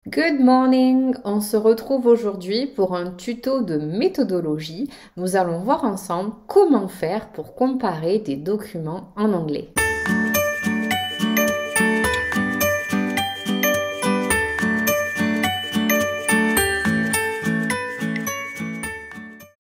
Good morning! On se retrouve aujourd'hui pour un tuto de méthodologie. Nous allons voir ensemble comment faire pour comparer des documents en anglais.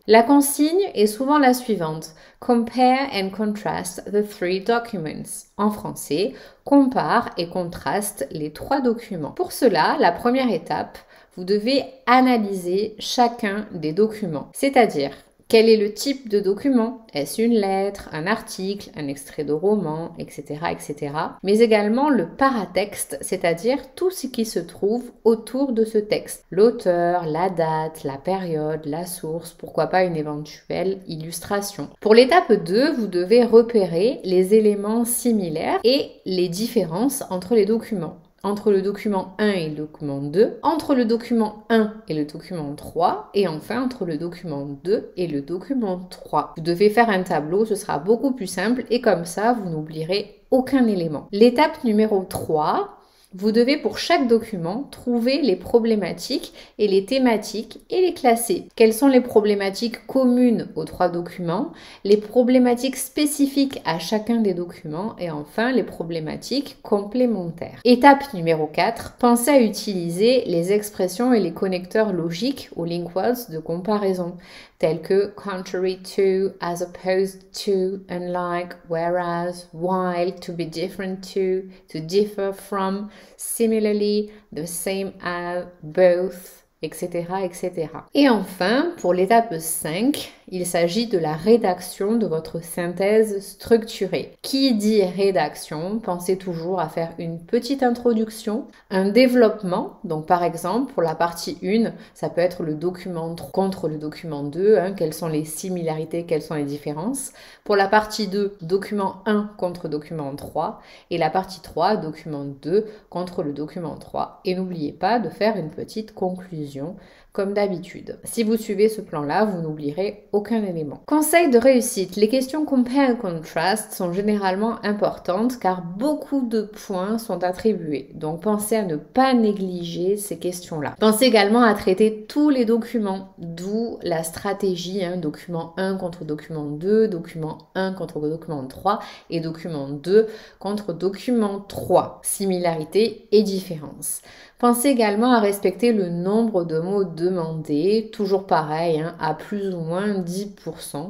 La consigne est souvent la suivante. Compare and contrast the three documents. En français, compare et contraste les trois documents. Pour cela, la première étape, vous devez analyser chacun des documents. C'est-à-dire, quel est le type de document? Est-ce une lettre, un article, un extrait de roman, etc., etc. Mais également le paratexte, c'est-à-dire tout ce qui se trouve autour de ce texte. L'auteur, la date, la période, la source, pourquoi pas une éventuelle illustration. Pour l'étape 2, vous devez repérer les éléments similaires et les différences entre les documents. Entre le document 1 et le document 2, entre le document 1 et le document 3, et enfin entre le document 2 et le document 3. Vous devez faire un tableau, ce sera beaucoup plus simple, et comme ça, vous n'oublierez aucun élément. L'étape numéro 3, vous devez pour chaque document trouver les problématiques et les thématiques et les classer. Quelles sont les problématiques communes aux trois documents, les problématiques spécifiques à chacun des documents et enfin les problématiques complémentaires. Étape numéro 4, pensez à utiliser les expressions et les connecteurs logiques ou link words de comparaison tels que contrary to, as opposed to, unlike, whereas, while, to be different to differ from, similarly, the same as, both, etc., etc. Et enfin, pour l'étape 5, il s'agit de la rédaction de votre synthèse structurée. Qui dit rédaction, pensez toujours à faire une petite introduction, un développement. Donc par exemple, pour la partie 1, ça peut être le document 3 contre le document 2, quelles sont les similarités, quelles sont les différences. Pour la partie 2, document 1 contre document 3. Et la partie 3, document 2 contre le document 3. Et n'oubliez pas de faire une petite conclusion comme d'habitude. Si vous suivez ce plan-là, vous n'oublierez aucun élément. Conseil de réussite, les questions compare and contrast sont généralement importantes car beaucoup de points sont attribués. Donc pensez à ne pas négliger ces questions-là. Pensez également à traiter tous les documents, d'où la stratégie, document 1 contre document 2, document 1 contre document 3 et document 2 contre document 3. Similarité et différence. Pensez également à respecter le nombre de mots demandés, toujours pareil, à plus ou moins 10%,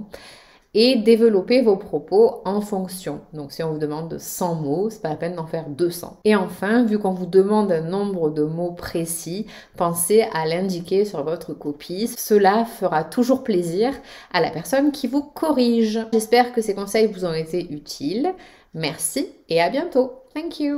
et développer vos propos en fonction. Donc si on vous demande 100 mots, c'est pas la peine d'en faire 200. Et enfin, vu qu'on vous demande un nombre de mots précis, pensez à l'indiquer sur votre copie. Cela fera toujours plaisir à la personne qui vous corrige. J'espère que ces conseils vous ont été utiles. Merci et à bientôt. Thank you.